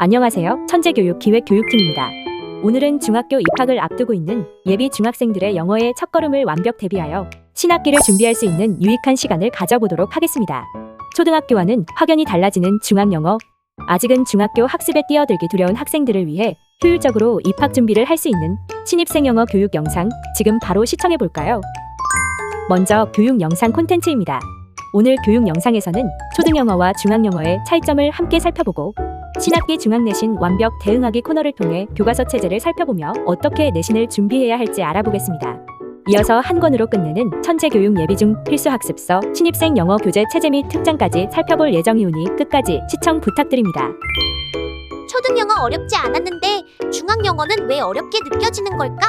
안녕하세요. 천재교육 기획교육팀입니다. 오늘은 중학교 입학을 앞두고 있는 예비 중학생들의 영어의 첫걸음을 완벽 대비하여 신학기를 준비할 수 있는 유익한 시간을 가져보도록 하겠습니다. 초등학교와는 확연히 달라지는 중학영어. 아직은 중학교 학습에 뛰어들기 두려운 학생들을 위해 효율적으로 입학 준비를 할 수 있는 신입생 영어 교육 영상 지금 바로 시청해볼까요? 먼저 교육 영상 콘텐츠입니다. 오늘 교육 영상에서는 초등영어와 중학영어의 차이점을 함께 살펴보고 신학기 중학내신 완벽 대응하기 코너를 통해 교과서 체제를 살펴보며 어떻게 내신을 준비해야 할지 알아보겠습니다. 이어서 한 권으로 끝내는 천재교육 예비중 필수학습서 신입생 영어 교재 체제 및 특장까지 살펴볼 예정이오니 끝까지 시청 부탁드립니다. 초등영어 어렵지 않았는데 중학영어는 왜 어렵게 느껴지는 걸까?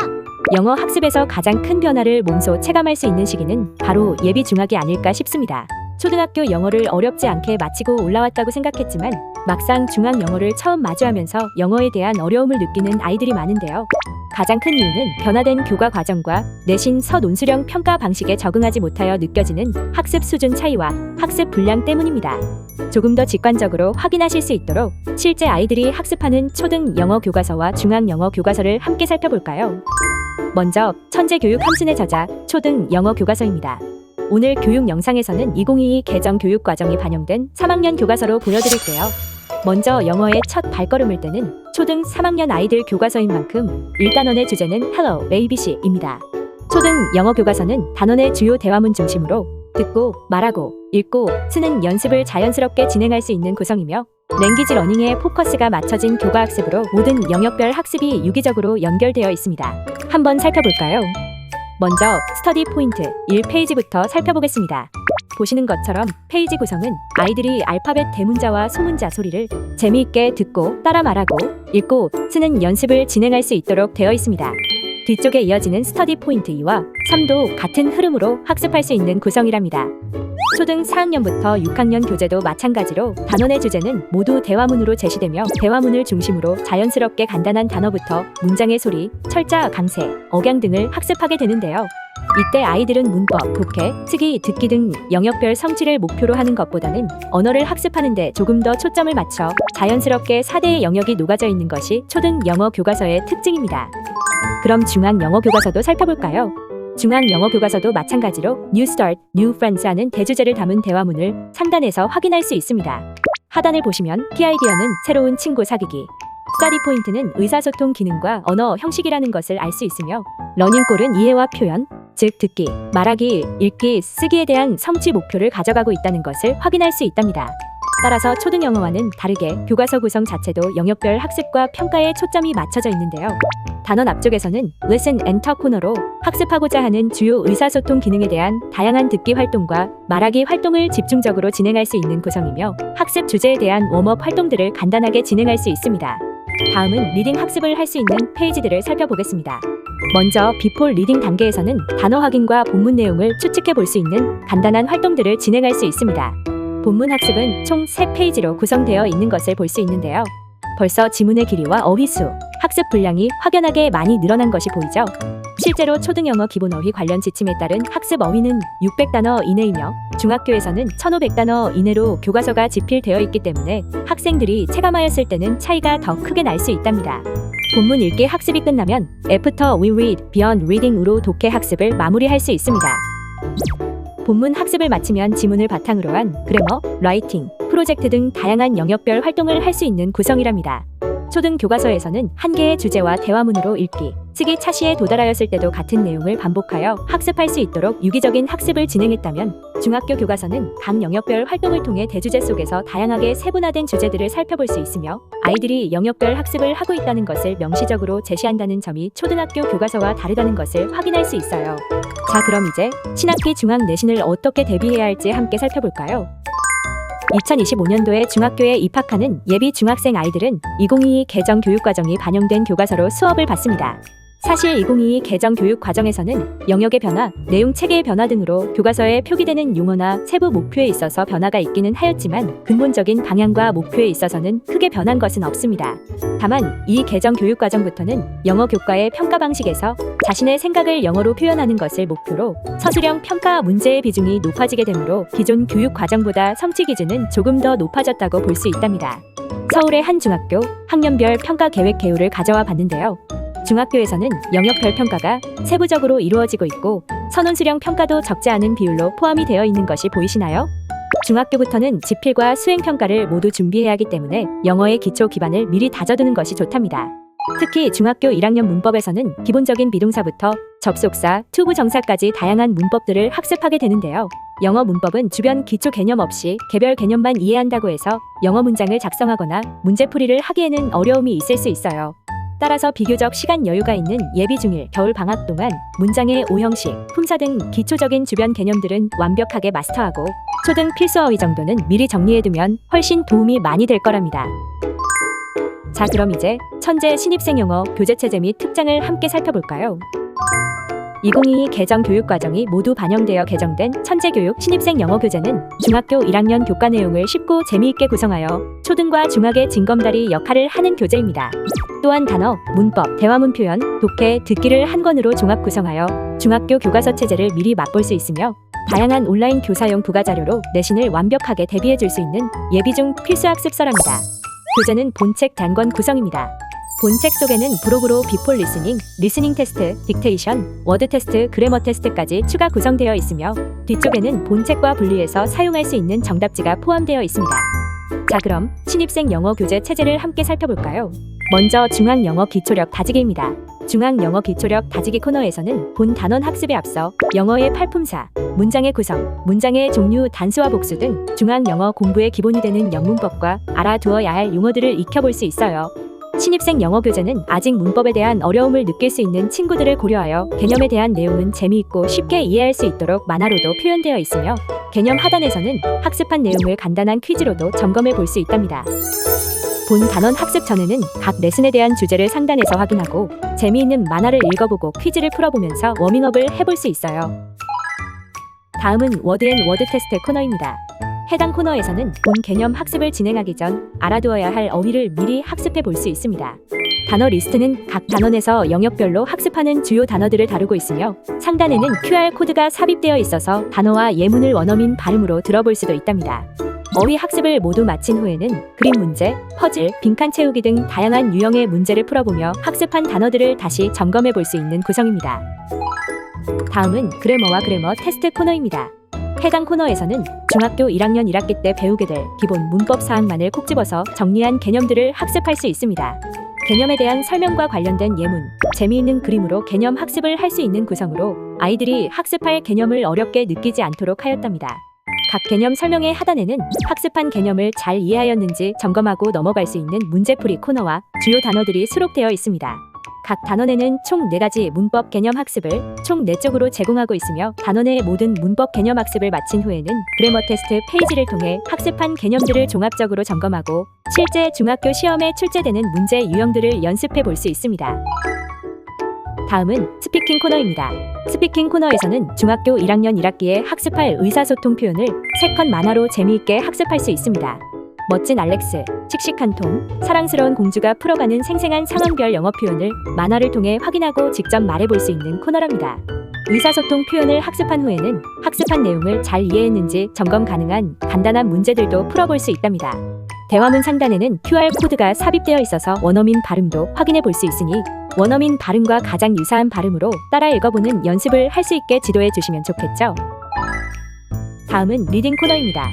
영어 학습에서 가장 큰 변화를 몸소 체감할 수 있는 시기는 바로 예비 중학이 아닐까 싶습니다. 초등학교 영어를 어렵지 않게 마치고 올라왔다고 생각했지만 막상 중학 영어를 처음 마주하면서 영어에 대한 어려움을 느끼는 아이들이 많은데요. 가장 큰 이유는 변화된 교과 과정과 내신 서논술형 평가 방식에 적응하지 못하여 느껴지는 학습 수준 차이와 학습 분량 때문입니다. 조금 더 직관적으로 확인하실 수 있도록 실제 아이들이 학습하는 초등 영어 교과서와 중학 영어 교과서를 함께 살펴볼까요? 먼저 천재교육 함순의 저자 초등 영어 교과서입니다. 오늘 교육 영상에서는 2022 개정 교육과정이 반영된 3학년 교과서로 보여드릴게요. 먼저 영어의 첫 발걸음을 떼는 초등 3학년 아이들 교과서인 만큼 1단원의 주제는 Hello, ABC입니다. 초등 영어 교과서는 단원의 주요 대화문 중심으로 듣고, 말하고, 읽고, 쓰는 연습을 자연스럽게 진행할 수 있는 구성이며 랭귀지 러닝에 포커스가 맞춰진 교과학습으로 모든 영역별 학습이 유기적으로 연결되어 있습니다. 한번 살펴볼까요? 먼저 스터디 포인트 1페이지부터 살펴보겠습니다. 보시는 것처럼 페이지 구성은 아이들이 알파벳 대문자와 소문자 소리를 재미있게 듣고 따라 말하고 읽고 쓰는 연습을 진행할 수 있도록 되어 있습니다. 뒤쪽에 이어지는 스터디 포인트 2와 3도 같은 흐름으로 학습할 수 있는 구성이랍니다. 초등 4학년부터 6학년 교재도 마찬가지로 단원의 주제는 모두 대화문으로 제시되며 대화문을 중심으로 자연스럽게 간단한 단어부터 문장의 소리, 철자, 강세, 억양 등을 학습하게 되는데요. 이때 아이들은 문법, 독해, 쓰기, 듣기 등 영역별 성취를 목표로 하는 것보다는 언어를 학습하는 데 조금 더 초점을 맞춰 자연스럽게 4대의 영역이 녹아져 있는 것이 초등 영어 교과서의 특징입니다. 그럼 중학 영어 교과서도 살펴볼까요? 중학 영어 교과서도 마찬가지로 New Start, New Friends라는 대주제를 담은 대화문을 상단에서 확인할 수 있습니다. 하단을 보시면 키 아이디어는 새로운 친구 사귀기, 스터디 포인트는 의사소통 기능과 언어 형식이라는 것을 알 수 있으며 러닝골은 이해와 표현, 즉 듣기, 말하기, 읽기, 쓰기에 대한 성취 목표를 가져가고 있다는 것을 확인할 수 있답니다. 따라서 초등 영어와는 다르게 교과서 구성 자체도 영역별 학습과 평가에 초점이 맞춰져 있는데요. 단원 앞쪽에서는 Listen and Talk 코너로 학습하고자 하는 주요 의사소통 기능에 대한 다양한 듣기 활동과 말하기 활동을 집중적으로 진행할 수 있는 구성이며 학습 주제에 대한 웜업 활동들을 간단하게 진행할 수 있습니다. 다음은 리딩 학습을 할 수 있는 페이지들을 살펴보겠습니다. 먼저 비폴 리딩 단계에서는 단어 확인과 본문 내용을 추측해 볼 수 있는 간단한 활동들을 진행할 수 있습니다. 본문 학습은 총 3페이지로 구성되어 있는 것을 볼 수 있는데요. 벌써 지문의 길이와 어휘수, 학습 분량이 확연하게 많이 늘어난 것이 보이죠? 실제로 초등영어 기본어휘 관련 지침에 따른 학습 어휘는 600단어 이내이며 중학교에서는 1500단어 이내로 교과서가 집필되어 있기 때문에 학생들이 체감하였을 때는 차이가 더 크게 날 수 있답니다. 본문 읽기 학습이 끝나면 After we read, beyond reading으로 독해 학습을 마무리할 수 있습니다. 본문 학습을 마치면 지문을 바탕으로 한 그래머, 라이팅, 프로젝트 등 다양한 영역별 활동을 할 수 있는 구성이랍니다. 초등 교과서에서는 한 개의 주제와 대화문으로 읽기, 쓰기 차시에 도달하였을 때도 같은 내용을 반복하여 학습할 수 있도록 유기적인 학습을 진행했다면 중학교 교과서는 각 영역별 활동을 통해 대주제 속에서 다양하게 세분화된 주제들을 살펴볼 수 있으며 아이들이 영역별 학습을 하고 있다는 것을 명시적으로 제시한다는 점이 초등학교 교과서와 다르다는 것을 확인할 수 있어요. 자, 그럼 이제 신학기 중학 내신을 어떻게 대비해야 할지 함께 살펴볼까요? 2025년도에 중학교에 입학하는 예비 중학생 아이들은 2022 개정 교육과정이 반영된 교과서로 수업을 받습니다. 사실 2022 개정 교육과정에서는 영역의 변화, 내용 체계의 변화 등으로 교과서에 표기되는 용어나 세부 목표에 있어서 변화가 있기는 하였지만 근본적인 방향과 목표에 있어서는 크게 변한 것은 없습니다. 다만 이 개정 교육과정부터는 영어 교과의 평가 방식에서 자신의 생각을 영어로 표현하는 것을 목표로 서술형 평가 문제의 비중이 높아지게 되므로 기존 교육과정보다 성취 기준은 조금 더 높아졌다고 볼 수 있답니다. 서울의 한 중학교 학년별 평가 계획 개요를 가져와 봤는데요. 중학교에서는 영역별 평가가 세부적으로 이루어지고 있고 선원수령 평가도 적지 않은 비율로 포함이 되어 있는 것이 보이시나요? 중학교부터는 지필과 수행평가를 모두 준비해야 하기 때문에 영어의 기초 기반을 미리 다져두는 것이 좋답니다. 특히 중학교 1학년 문법에서는 기본적인 비동사부터 접속사, 투부정사까지 다양한 문법들을 학습하게 되는데요. 영어 문법은 주변 기초 개념 없이 개별 개념만 이해한다고 해서 영어 문장을 작성하거나 문제풀이를 하기에는 어려움이 있을 수 있어요. 따라서 비교적 시간 여유가 있는 예비 중일 겨울 방학 동안 문장의 오형식, 품사 등 기초적인 주변 개념들은 완벽하게 마스터하고 초등 필수 어휘 정도는 미리 정리해두면 훨씬 도움이 많이 될 거랍니다. 자, 그럼 이제 천재 신입생 영어 교재체제 및 특장을 함께 살펴볼까요? 2022 개정 교육과정이 모두 반영되어 개정된 천재교육 신입생 영어 교재는 중학교 1학년 교과 내용을 쉽고 재미있게 구성하여 초등과 중학의 징검다리 역할을 하는 교재입니다. 또한 단어, 문법, 대화문 표현, 독해, 듣기를 한 권으로 종합 구성하여 중학교 교과서 체제를 미리 맛볼 수 있으며 다양한 온라인 교사용 부가자료로 내신을 완벽하게 대비해 줄 수 있는 예비중 필수학습서랍니다. 교재는 본책 단권 구성입니다. 본책 속에는 브로그로 비폴 리스닝 테스트, 딕테이션, 워드 테스트, 그래머 테스트까지 추가 구성되어 있으며 뒤쪽에는 본책과 분리해서 사용할 수 있는 정답지가 포함되어 있습니다. 자, 그럼 신입생 영어 교재 체제를 함께 살펴볼까요? 먼저 중앙 영어 기초력 다지기입니다. 중앙 영어 기초력 다지기 코너에서는 본 단원 학습에 앞서 영어의 팔품사, 문장의 구성, 문장의 종류, 단수와 복수 등 중앙 영어 공부의 기본이 되는 영문법과 알아두어야 할 용어들을 익혀볼 수 있어요. 신입생 영어 교재는 아직 문법에 대한 어려움을 느낄 수 있는 친구들을 고려하여 개념에 대한 내용은 재미있고 쉽게 이해할 수 있도록 만화로도 표현되어 있으며 개념 하단에서는 학습한 내용을 간단한 퀴즈로도 점검해 볼 수 있답니다. 본 단원 학습 전에는 각 레슨에 대한 주제를 상단에서 확인하고 재미있는 만화를 읽어보고 퀴즈를 풀어보면서 워밍업을 해볼 수 있어요. 다음은 워드 테스트 코너입니다. 해당 코너에서는 본 개념 학습을 진행하기 전 알아두어야 할 어휘를 미리 학습해 볼 수 있습니다. 단어 리스트는 각 단원에서 영역별로 학습하는 주요 단어들을 다루고 있으며 상단에는 QR코드가 삽입되어 있어서 단어와 예문을 원어민 발음으로 들어볼 수도 있답니다. 어휘 학습을 모두 마친 후에는 그림 문제, 퍼즐, 빈칸 채우기 등 다양한 유형의 문제를 풀어보며 학습한 단어들을 다시 점검해 볼 수 있는 구성입니다. 다음은 그래머 테스트 코너입니다. 해당 코너에서는 중학교 1학년 1학기 때 배우게 될 기본 문법 사항만을 콕 집어서 정리한 개념들을 학습할 수 있습니다. 개념에 대한 설명과 관련된 예문, 재미있는 그림으로 개념 학습을 할 수 있는 구성으로 아이들이 학습할 개념을 어렵게 느끼지 않도록 하였답니다. 각 개념 설명의 하단에는 학습한 개념을 잘 이해하였는지 점검하고 넘어갈 수 있는 문제풀이 코너와 주요 단어들이 수록되어 있습니다. 각 단원에는 총 4가지 문법 개념 학습을 총 4쪽으로 제공하고 있으며 단원의 모든 문법 개념 학습을 마친 후에는 그래머 테스트 페이지를 통해 학습한 개념들을 종합적으로 점검하고 실제 중학교 시험에 출제되는 문제 유형들을 연습해 볼 수 있습니다. 다음은 스피킹 코너입니다. 스피킹 코너에서는 중학교 1학년 1학기에 학습할 의사소통 표현을 3컷 만화로 재미있게 학습할 수 있습니다. 멋진 알렉스, 씩씩한 톰, 사랑스러운 공주가 풀어가는 생생한 상황별 영어 표현을 만화를 통해 확인하고 직접 말해볼 수 있는 코너랍니다. 의사소통 표현을 학습한 후에는 학습한 내용을 잘 이해했는지 점검 가능한 간단한 문제들도 풀어볼 수 있답니다. 대화문 상단에는 QR코드가 삽입되어 있어서 원어민 발음도 확인해 볼 수 있으니 원어민 발음과 가장 유사한 발음으로 따라 읽어보는 연습을 할 수 있게 지도해 주시면 좋겠죠. 다음은 리딩 코너입니다.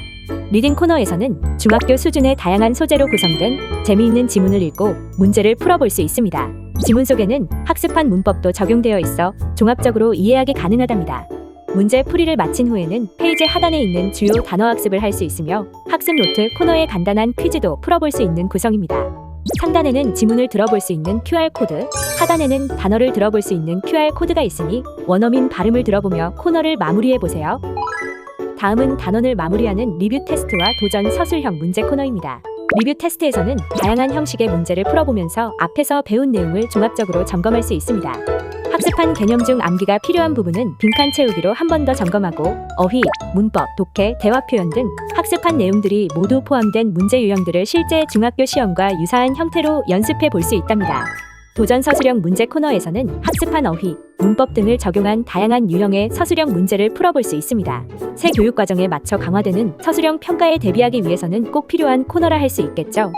리딩 코너에서는 중학교 수준의 다양한 소재로 구성된 재미있는 지문을 읽고 문제를 풀어볼 수 있습니다. 지문 속에는 학습한 문법도 적용되어 있어 종합적으로 이해하기 가능하답니다. 문제 풀이를 마친 후에는 페이지 하단에 있는 주요 단어 학습을 할 수 있으며 학습 노트 코너의 간단한 퀴즈도 풀어볼 수 있는 구성입니다. 상단에는 지문을 들어볼 수 있는 QR코드, 하단에는 단어를 들어볼 수 있는 QR코드가 있으니 원어민 발음을 들어보며 코너를 마무리해보세요. 다음은 단원을 마무리하는 리뷰 테스트와 도전 서술형 문제 코너입니다. 리뷰 테스트에서는 다양한 형식의 문제를 풀어보면서 앞에서 배운 내용을 종합적으로 점검할 수 있습니다. 학습한 개념 중 암기가 필요한 부분은 빈칸 채우기로 한 번 더 점검하고 어휘, 문법, 독해, 대화 표현 등 학습한 내용들이 모두 포함된 문제 유형들을 실제 중학교 시험과 유사한 형태로 연습해 볼 수 있답니다. 도전 서술형 문제 코너에서는 학습한 어휘, 문법 등을 적용한 다양한 유형의 서술형 문제를 풀어볼 수 있습니다. 새 교육과정에 맞춰 강화되는 서술형 평가에 대비하기 위해서는 꼭 필요한 코너라 할 수 있겠죠.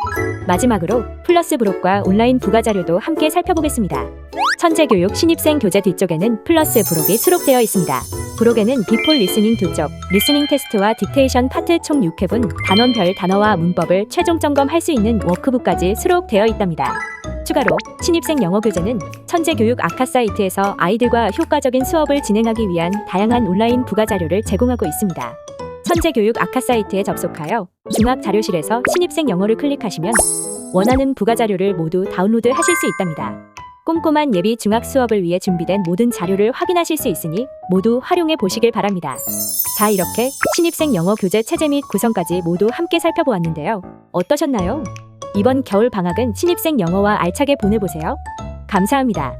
마지막으로 플러스 부록과 온라인 부가자료도 함께 살펴보겠습니다. 천재교육 신입생 교재 뒤쪽에는 플러스 부록이 수록되어 있습니다. 부록에는 비폴 리스닝 2쪽, 리스닝 테스트와 딕테이션 파트 총 6회분, 단원별 단어와 문법을 최종 점검할 수 있는 워크북까지 수록되어 있답니다. 추가로 신입생 영어 교재는 천재교육 아카 사이트에서 아이들과 효과적인 수업을 진행하기 위한 다양한 온라인 부가자료를 제공하고 있습니다. 천재교육 아카 사이트에 접속하여 중학자료실에서 신입생 영어를 클릭하시면 원하는 부가자료를 모두 다운로드 하실 수 있답니다. 꼼꼼한 예비 중학 수업을 위해 준비된 모든 자료를 확인하실 수 있으니 모두 활용해 보시길 바랍니다. 자, 이렇게 신입생 영어 교재 체제 및 구성까지 모두 함께 살펴보았는데요. 어떠셨나요? 이번 겨울 방학은 신입생 영어와 알차게 보내보세요. 감사합니다.